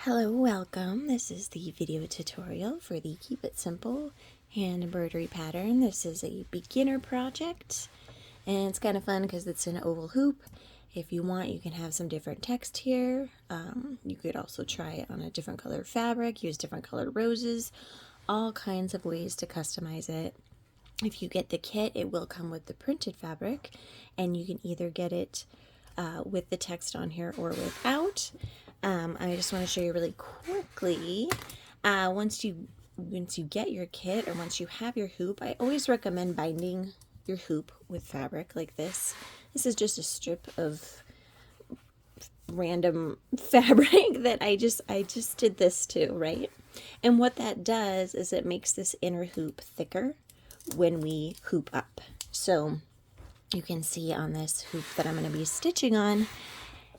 Hello, welcome. This is the video tutorial for the Keep It Simple hand embroidery pattern. This is a beginner project and it's kind of fun because it's an oval hoop. If you want, you can have some different text here. You could also try it on a different color fabric, use different colored roses, all kinds of ways to customize it. If you get the kit, it will come with the printed fabric, and you can either get it with the text on here or without. I just want to show you really quickly. Once you get your kit, or once you have your hoop, I always recommend binding your hoop with fabric like this. This is just a strip of random fabric that I just did this to, right? And what that does is it makes this inner hoop thicker when we hoop up. So you can see on this hoop that I'm going to be stitching on,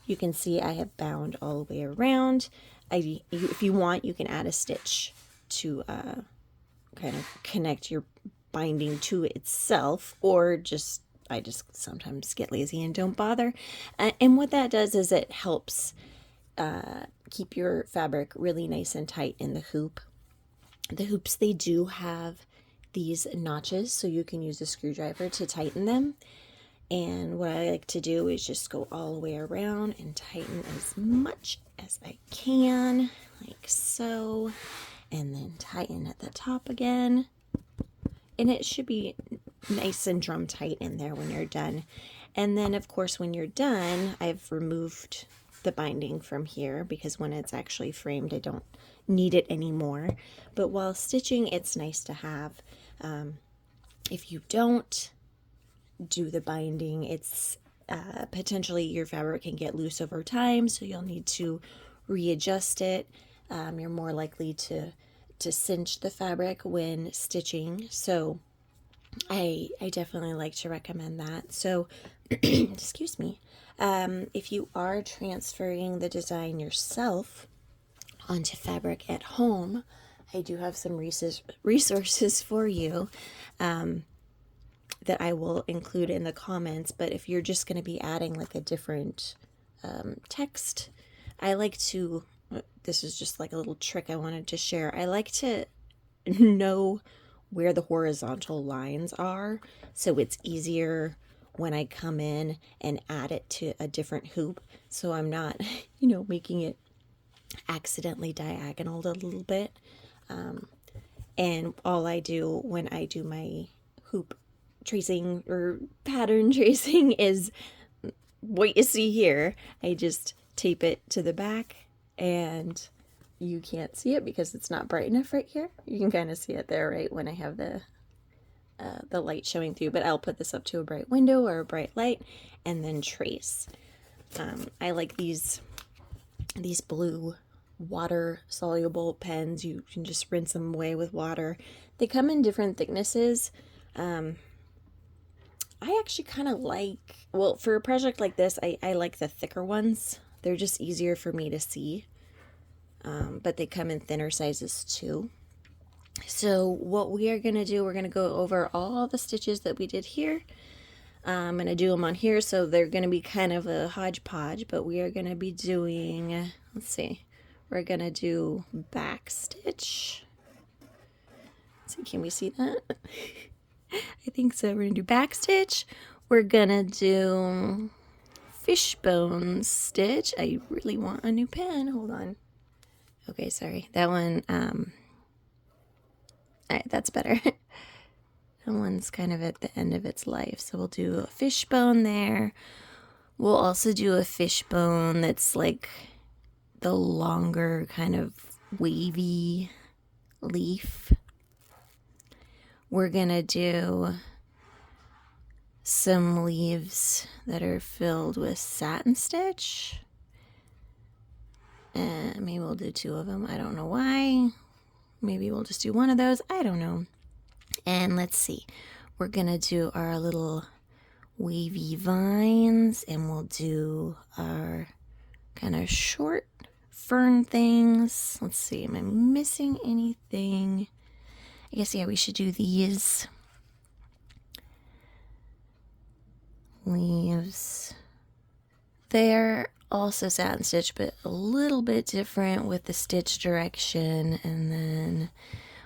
you can see I have bound all the way around. If you want, you can add a stitch to kind of connect your binding to itself, or I just sometimes get lazy and don't bother. And what that does is it helps keep your fabric really nice and tight in the hoop. The hoops, they do have these notches, so you can use a screwdriver to tighten them. And what I like to do is just go all the way around and tighten as much as I can, like so, and then tighten at the top again. And it should be nice and drum tight in there when you're done. And then, of course, when you're done, I've removed the binding from here because when it's actually framed, I don't need it anymore. But while stitching, it's nice to have. If you don't do the binding, it's potentially your fabric can get loose over time, so you'll need to readjust it. You're more likely to cinch the fabric when stitching, so I definitely like to recommend that. So excuse me, if you are transferring the design yourself onto fabric at home, I do have some resources for you that I will include in the comments. But if you're just going to be adding like a different text, I like to, this is just like a little trick I wanted to share. I like to know where the horizontal lines are, so it's easier when I come in and add it to a different hoop, so I'm not, making it accidentally diagonal a little bit. And all I do when I do my hoop tracing or pattern tracing is what you see here. I just tape it to the back, and you can't see it because it's not bright enough right here. You can kind of see it there, right, when I have the light showing through, but I'll put this up to a bright window or a bright light and then trace. I like these blue water soluble pens. You can just rinse them away with water. They come in different thicknesses. I actually kind of like, well, for a project like this, I like the thicker ones. They're just easier for me to see. But they come in thinner sizes too. So what we are going to do, we're going to go over all the stitches that we did here. I'm going to do them on here, so they're going to be kind of a hodgepodge, but we are going to be doing, let's see, we're going to do back stitch. Let's see, can we see that? I think so. We're going to do back stitch. We're going to do fishbone stitch. I really want a new pen. Hold on. Okay, sorry. That one, all right, that's better. That one's kind of at the end of its life. So we'll do a fishbone there. We'll also do a fishbone that's like the longer kind of wavy leaf. We're going to do some leaves that are filled with satin stitch. And maybe we'll do two of them. I don't know why. Maybe we'll just do one of those. I don't know. And let's see. We're going to do our little wavy vines, and we'll do our kind of short fern things. Let's see. Am I missing anything? I guess, yeah, we should do these leaves there. also satin stitch, but a little bit different with the stitch direction. And then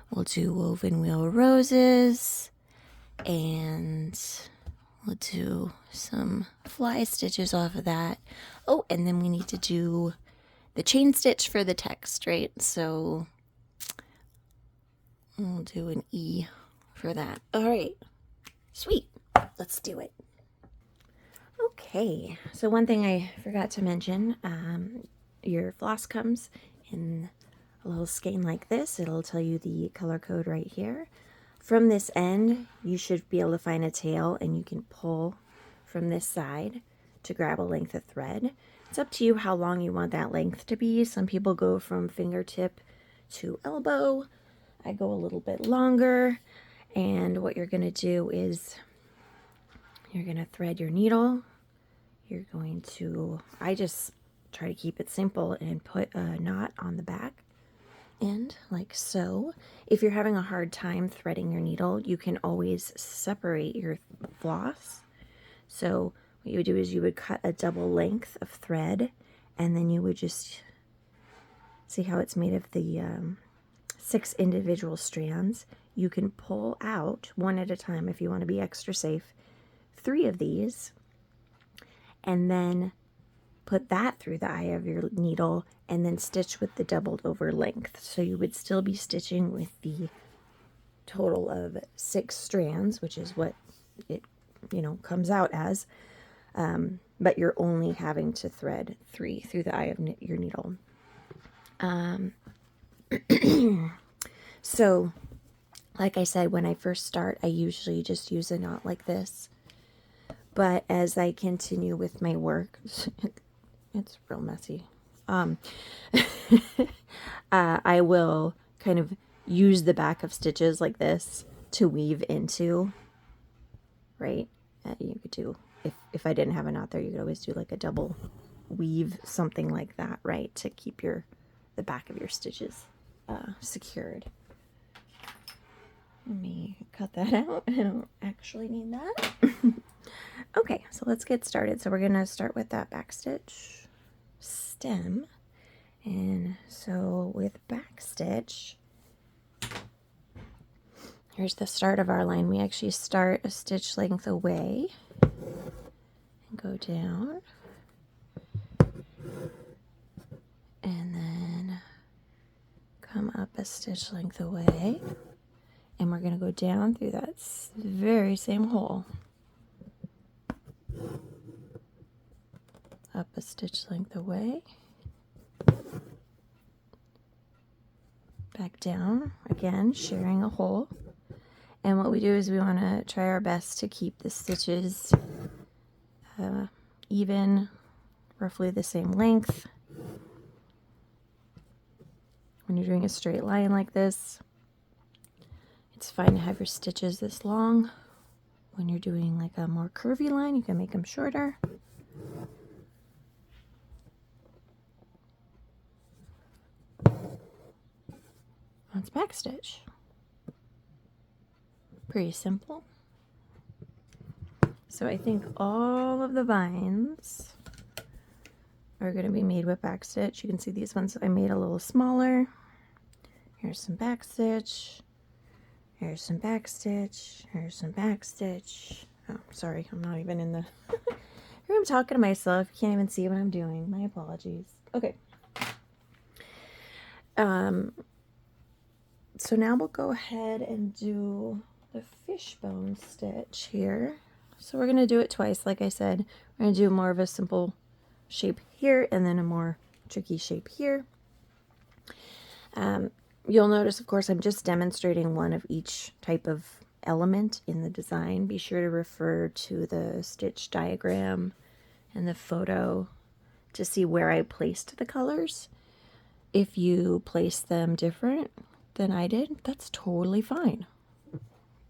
we'll do woven wheel roses, and we'll do some fly stitches off of that. Oh, and then we need to do the chain stitch for the text, right? So we'll do an E for that. All right, sweet. Let's do it. Okay, so one thing I forgot to mention, your floss comes in a little skein like this. It'll tell you the color code right here. From this end, you should be able to find a tail, and you can pull from this side to grab a length of thread. It's up to you how long you want that length to be. Some people go from fingertip to elbow. I go a little bit longer, and what you're going to do is you're going to thread your needle. You're going to, I just try to keep it simple and put a knot on the back end like so. If you're having a hard time threading your needle, you can always separate your floss. So what you would do is you would cut a double length of thread, and then you would just see how it's made of the 6 individual strands. You can pull out one at a time if you want to be extra safe, 3 of these, and then put that through the eye of your needle, and then stitch with the doubled over length. So you would still be stitching with the total of 6 strands, which is what it, comes out as, but you're only having to thread 3 through the eye of your needle. So like I said, when I first start, I usually just use a knot like this. But as I continue with my work, it's real messy. I will kind of use the back of stitches like this to weave into, right? You could do, if I didn't have a knot there, you could always do like a double weave, something like that, right? To keep the back of your stitches secured. Let me cut that out. I don't actually need that. Okay, so let's get started. So we're going to start with that back stitch stem. And so with back stitch, here's the start of our line. We actually start a stitch length away and go down. And then come up a stitch length away. And we're going to go down through that very same hole. Up a stitch length away, back down, again sharing a hole. And what we do is we want to try our best to keep the stitches even, roughly the same length. When you're doing a straight line like this, it's fine to have your stitches this long. When you're doing like a more curvy line, you can make them shorter. That's back stitch. Pretty simple. So I think all of the vines are going to be made with back stitch. You can see these ones I made a little smaller. Here's some back stitch. Here's some back stitch. Here's some back stitch. Oh, sorry, I'm not even in the... Here I'm talking to myself. You can't even see what I'm doing. My apologies. Okay. So now we'll go ahead and do the fishbone stitch here. So we're going to do it twice. Like I said, we're going to do more of a simple shape here and then a more tricky shape here. You'll notice, of course, I'm just demonstrating one of each type of element in the design. Be sure to refer to the stitch diagram and the photo to see where I placed the colors. If you place them different than I did, that's totally fine.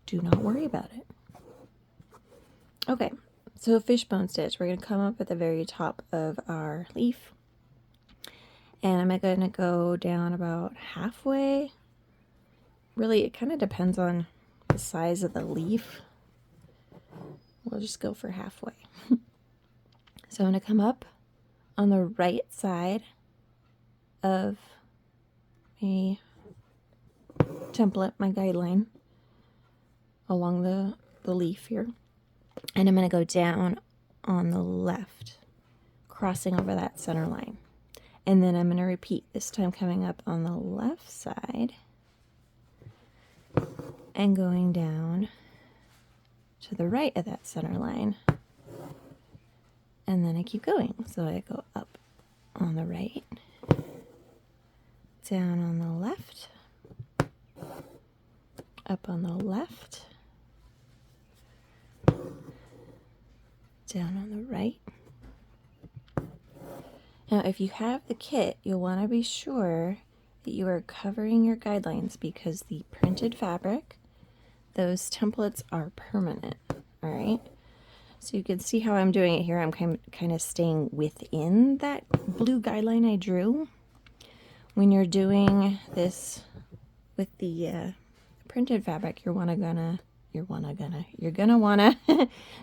Do not worry about it. Okay, so fishbone stitch. We're going to come up at the very top of our leaf. And I'm going to go down about halfway. Really, it kind of depends on the size of the leaf. We'll just go for halfway. So I'm going to come up on the right side of my template, my guideline, along the leaf here. And I'm going to go down on the left, crossing over that center line. And then I'm going to repeat, this time coming up on the left side and going down to the right of that center line. And then I keep going. So I go up on the right, down on the left, up on the left, down on the right. Now, if you have the kit, you'll want to be sure that you are covering your guidelines, because the printed fabric, those templates are permanent, all right? So you can see how I'm doing it here. I'm kind of staying within that blue guideline I drew. When you're doing this with the printed fabric, you're gonna wanna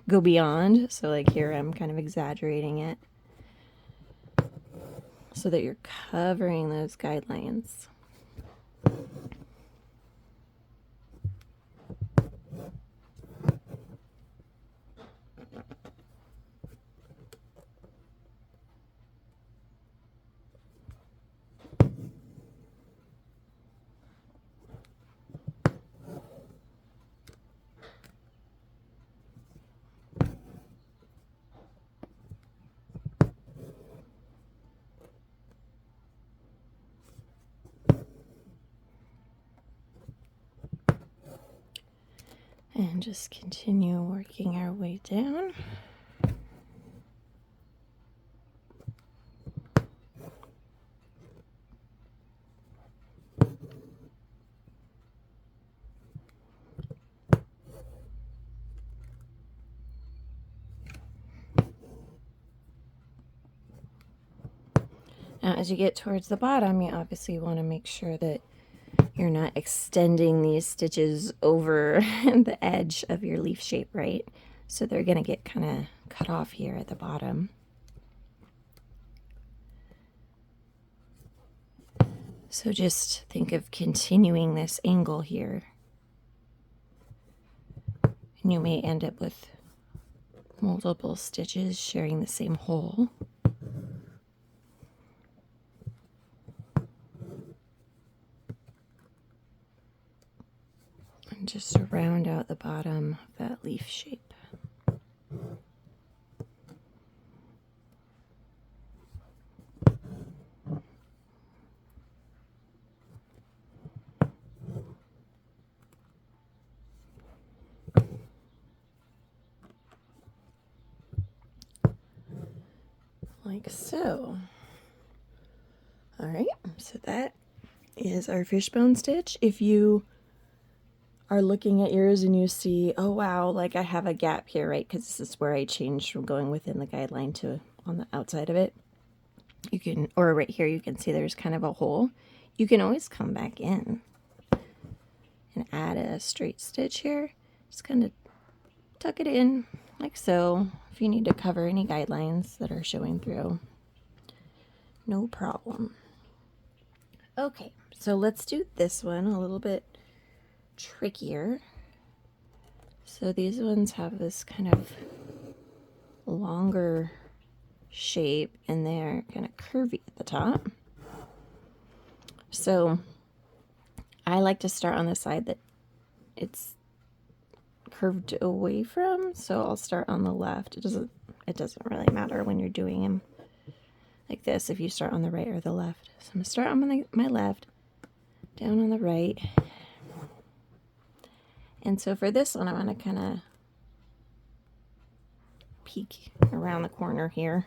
go beyond. So like here, I'm kind of exaggerating it so that you're covering those guidelines. And just continue working our way down. Now, as you get towards the bottom, you obviously want to make sure that you're not extending these stitches over the edge of your leaf shape, right? So they're going to get kind of cut off here at the bottom. So just think of continuing this angle here. And you may end up with multiple stitches sharing the same hole. Just to round out the bottom of that leaf shape. Like so. All right, so that is our fishbone stitch. If you are looking at yours and you see, oh wow, like I have a gap here, right? Because this is where I changed from going within the guideline to on the outside of it. You can, or right here, you can see there's kind of a hole. You can always come back in and add a straight stitch here. Just kind of tuck it in like so. If you need to cover any guidelines that are showing through, no problem. Okay, so let's do this one a little bit trickier. So these ones have this kind of longer shape and they're kind of curvy at the top. So I like to start on the side that it's curved away from, so I'll start on the left. It doesn't really matter when you're doing them like this if you start on the right or the left. So I'm gonna start on my left, down on the right. And so for this one, I'm going to kind of peek around the corner here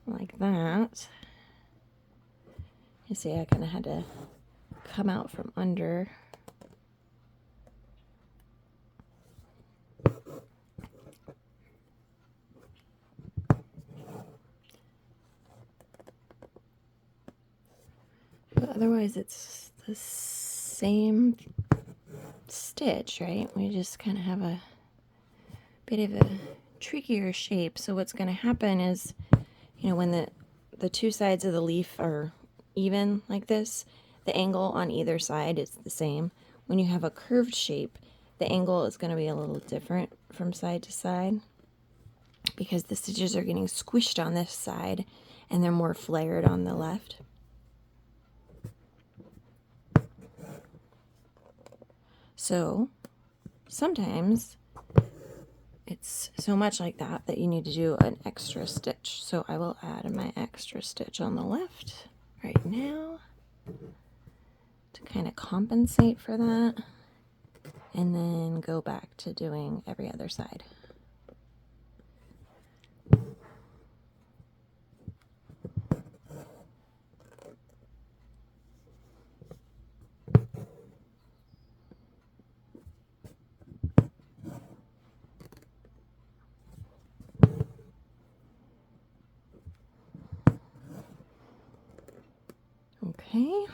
like that. You see, I kind of had to come out from under. But otherwise, it's the same stitch, right? We just kind of have a bit of a trickier shape. So what's going to happen is you know, when the two sides of the leaf are even like this, the angle on either side is the same. When you have a curved shape, the angle is going to be a little different from side to side because the stitches are getting squished on this side and they're more flared on the left. So sometimes it's so much like that that you need to do an extra stitch. So I will add my extra stitch on the left right now to kind of compensate for that, and then go back to doing every other side. Okay.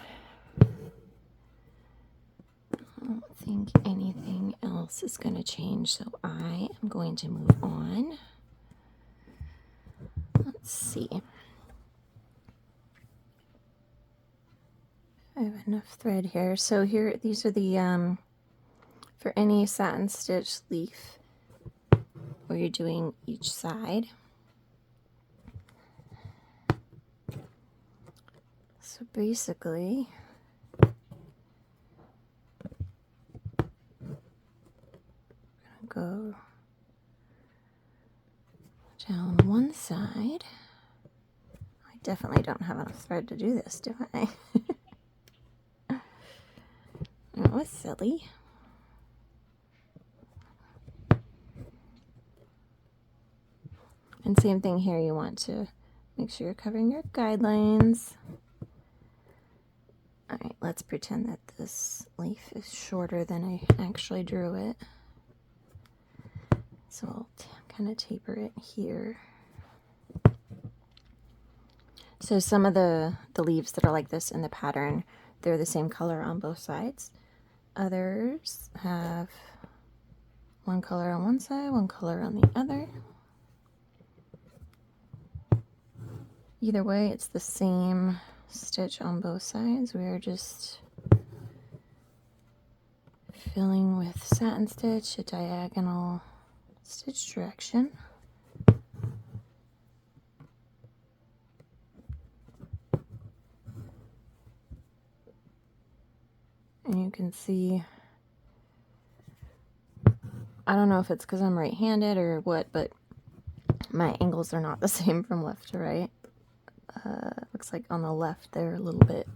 I don't think anything else is going to change, so I am going to move on. Let's see. I have enough thread here. So here, these are the, for any satin stitch leaf where you're doing each side. So basically, I'm going to go down one side. I definitely don't have enough thread to do this, do I? That was silly. And same thing here, you want to make sure you're covering your guidelines. Alright, let's pretend that this leaf is shorter than I actually drew it. So I'll kind of taper it here. So some of the leaves that are like this in the pattern, they're the same color on both sides. Others have one color on one side, one color on the other. Either way, it's the same stitch on both sides. We are just filling with satin stitch a diagonal stitch direction. And you can see, I don't know if it's because I'm right-handed or what, but my angles are not the same from left to right. Looks like on the left they're a little bit,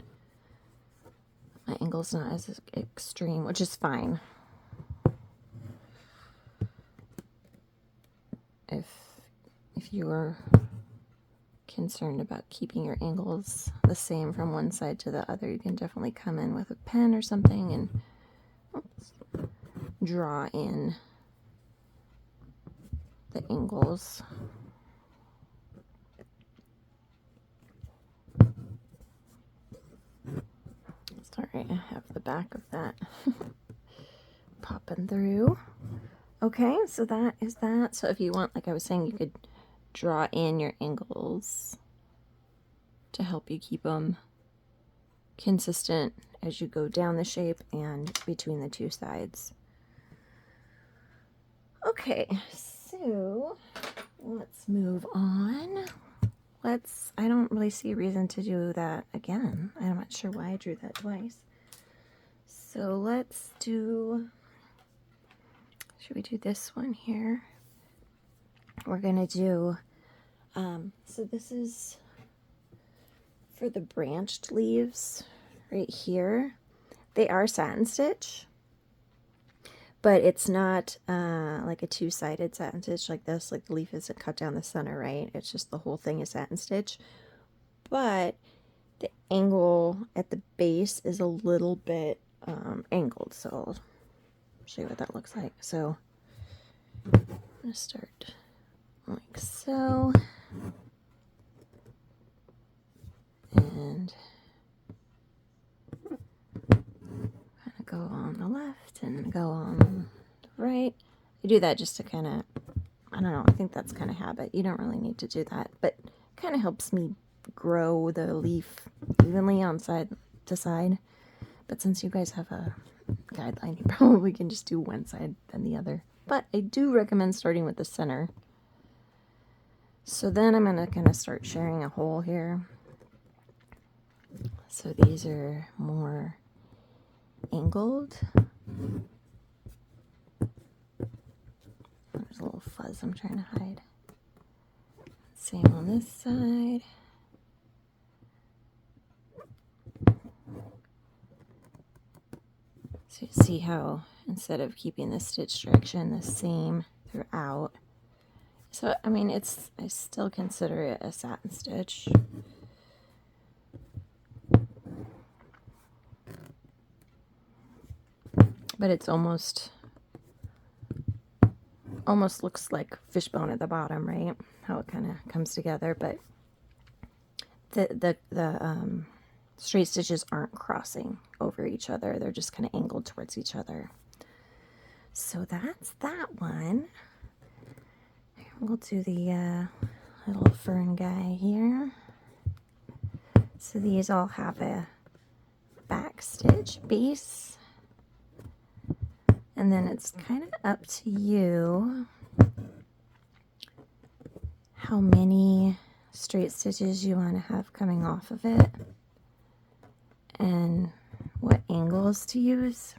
my angle's not as extreme, which is fine. If you are concerned about keeping your angles the same from one side to the other, you can definitely come in with a pen or something and draw in the angles. Sorry, I have the back of that popping through. Okay, so that is that. So if you want, like I was saying, you could draw in your angles to help you keep them consistent as you go down the shape and between the two sides. Okay, so let's move on. I don't really see a reason to do that again. I'm not sure why I drew that twice. So let's do, should we do this one here? We're gonna do, so this is for the branched leaves right here. They are satin stitch, but it's not like a two-sided satin stitch like this, like the leaf isn't cut down the center, right? It's just the whole thing is satin stitch. But the angle at the base is a little bit angled, so I'll show you what that looks like. So I'm going to start like so, and kind of go on the left and go on the right. I do that just to kind of, I don't know, I think that's kind of habit. You don't really need to do that, but kind of helps me grow the leaf evenly on side to side. But since you guys have a guideline, you probably can just do one side then the other. But I do recommend starting with the center. So then I'm going to kind of start sharing a hole here. So these are more angled. There's a little fuzz I'm trying to hide. Same on this side. So you see how instead of keeping the stitch direction the same throughout. So I mean I still consider it a satin stitch. But it's almost looks like fishbone at the bottom, right? How it kind of comes together, but the straight stitches aren't crossing over each other. They're just kind of angled towards each other. So that's that one. We'll do the little fern guy here. So these all have a back stitch base. And then it's kind of up to you how many straight stitches you want to have coming off of it and what angles to use.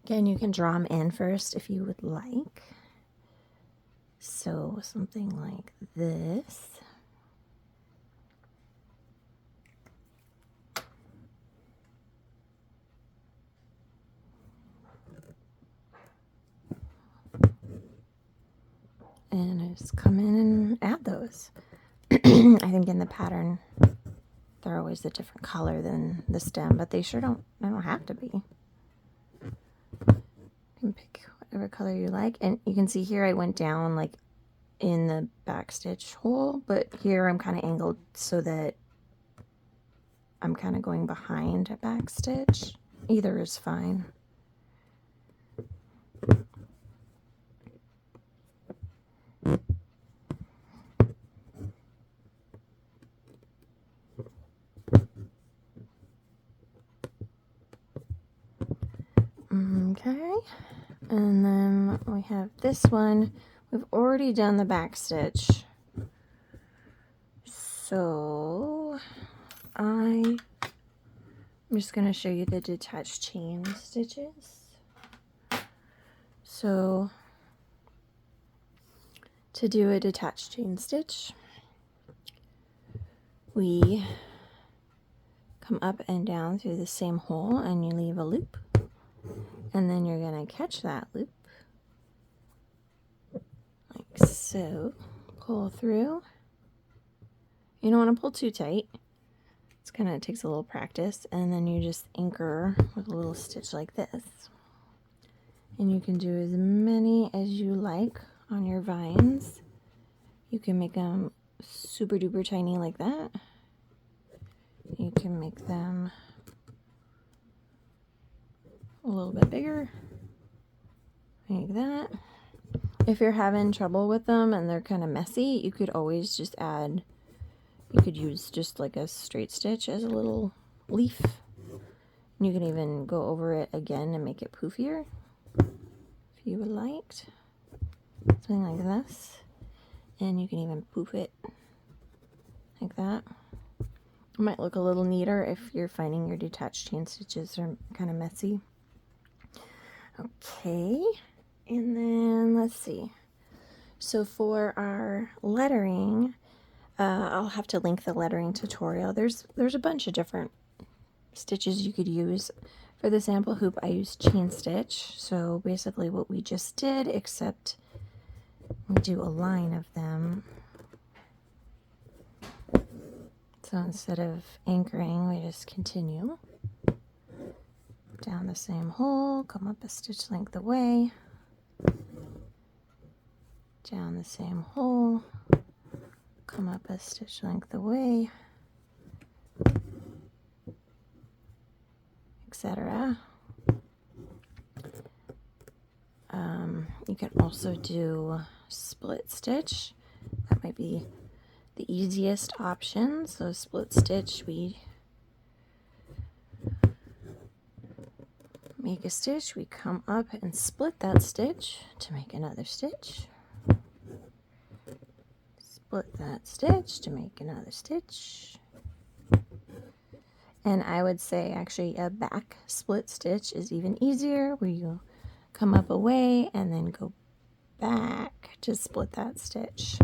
Again, you can draw them in first if you would like. So something like this. And I just come in and add those. I think in the pattern they're always a different color than the stem, but they don't have to be. You can pick whatever color you like. And you can see here I went down like in the back stitch hole, but here I'm kind of angled so that I'm kind of going behind a back stitch. Either is fine. Okay, and then we have this one. We've already done the back stitch, so I'm just going to show you the detached chain stitches. So to do a detached chain stitch, we come up and down through the same hole and you leave a loop. And then you're going to catch that loop like so. Pull through. You don't want to pull too tight. It's kind of takes a little practice. And then you just anchor with a little stitch like this. And you can do as many as you like on your vines. You can make them super duper tiny like that. You can make them a little bit bigger, like that. If you're having trouble with them and they're kind of messy, you could always just add, you could use just like a straight stitch as a little leaf. And you can even go over it again and make it poofier if you would like. Something like this. And you can even poof it like that. It might look a little neater if you're finding your detached chain stitches are kind of messy. Okay, and then let's see. So for our lettering, I'll have to link the lettering tutorial. There's a bunch of different stitches you could use. For the sample hoop, I used chain stitch. So basically what we just did, except we do a line of them. So instead of anchoring, we just continue down the same hole, come up a stitch length away, down the same hole, come up a stitch length away, etc. You can also do split stitch. That might be the easiest option. So split stitch, we make a stitch, we come up and split that stitch to make another stitch. Split that stitch to make another stitch. And I would say actually a back split stitch is even easier, where you come up away and then go back to split that stitch.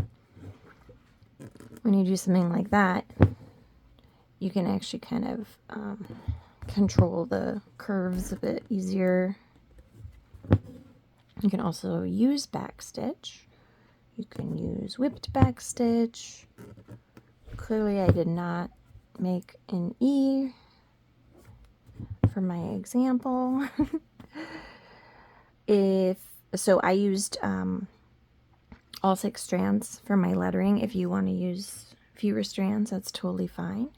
When you do something like that, you can actually kind of control the curves a bit easier. You can also use back stitch. You can use whipped back stitch. Clearly I did not make an E for my example. So I used all 6 strands for my lettering. If you want to use fewer strands, that's totally fine.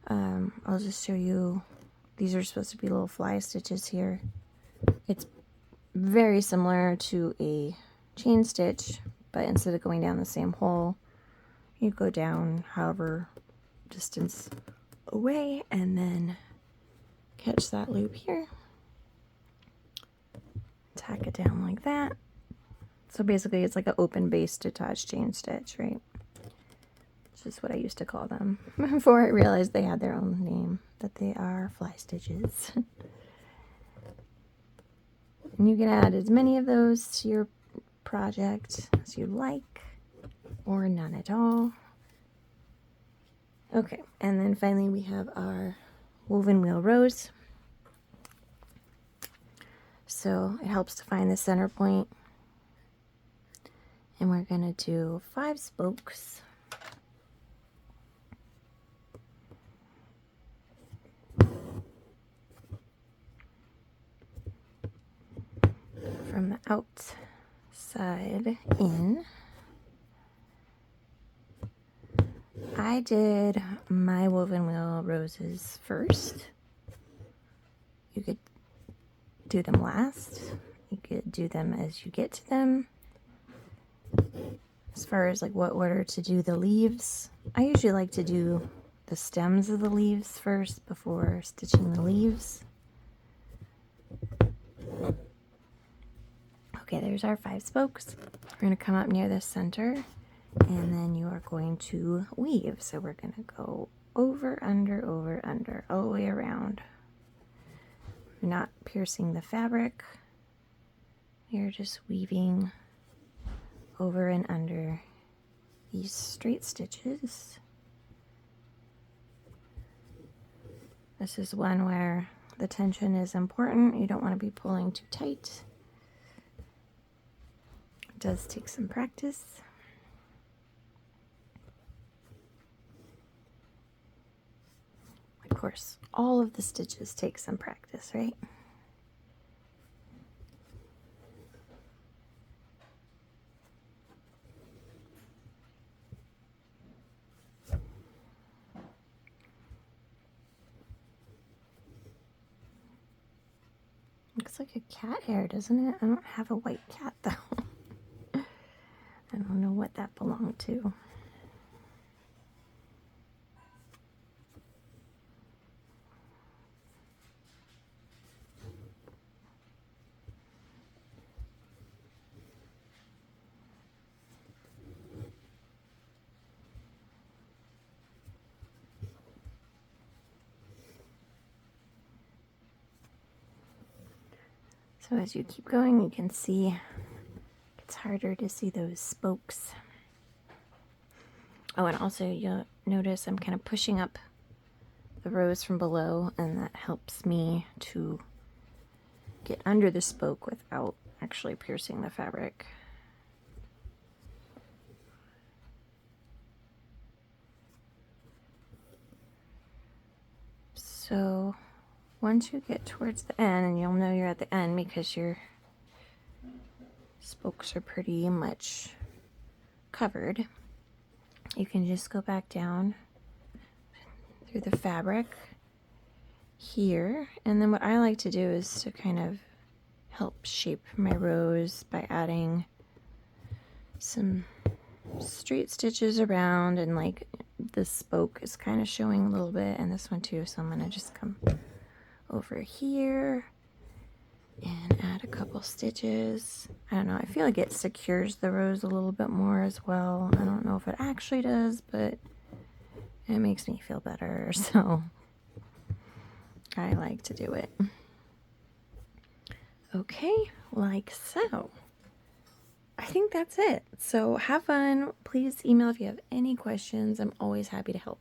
I'll just show you, these are supposed to be little fly stitches here. It's very similar to a chain stitch, but instead of going down the same hole, you go down however distance away and then catch that loop here, tack it down like that. So basically it's like an open base detached chain stitch, right? It's just what I used to call them before I realized they had their own name, but they are fly stitches. And you can add as many of those to your project as you like, or none at all. Okay, and then finally we have our woven wheel rows. So it helps to find the center point. And we're going to do 5 spokes. From the outside in. I did my woven wheel roses first. You could do them last. You could do them as you get to them. As far as like what order to do the leaves, I usually like to do the stems of the leaves first before stitching the leaves. Okay, there's our 5 spokes. We're going to come up near the center, and then you are going to weave. So we're going to go over, under, all the way around. We're not piercing the fabric. You're just weaving over and under these straight stitches. This is one where the tension is important. You don't want to be pulling too tight. It does take some practice. Of course, all of the stitches take some practice, right? Looks like a cat hair, doesn't it? I don't have a white cat though. I don't know what that belonged to. So as you keep going, you can see it's harder to see those spokes. Oh, and also you'll notice I'm kind of pushing up the rows from below, and that helps me to get under the spoke without actually piercing the fabric. So once you get towards the end, and you'll know you're at the end because your spokes are pretty much covered, you can just go back down through the fabric here. And then what I like to do is to kind of help shape my rows by adding some straight stitches around, and like this spoke is kind of showing a little bit, and this one too, so I'm gonna just come over here and add a couple stitches. I don't know, I feel like it secures the rows a little bit more as well. I don't know if it actually does, but it makes me feel better, so I like to do it. Okay, like so. I think that's it. So have fun. Please email if you have any questions. I'm always happy to help.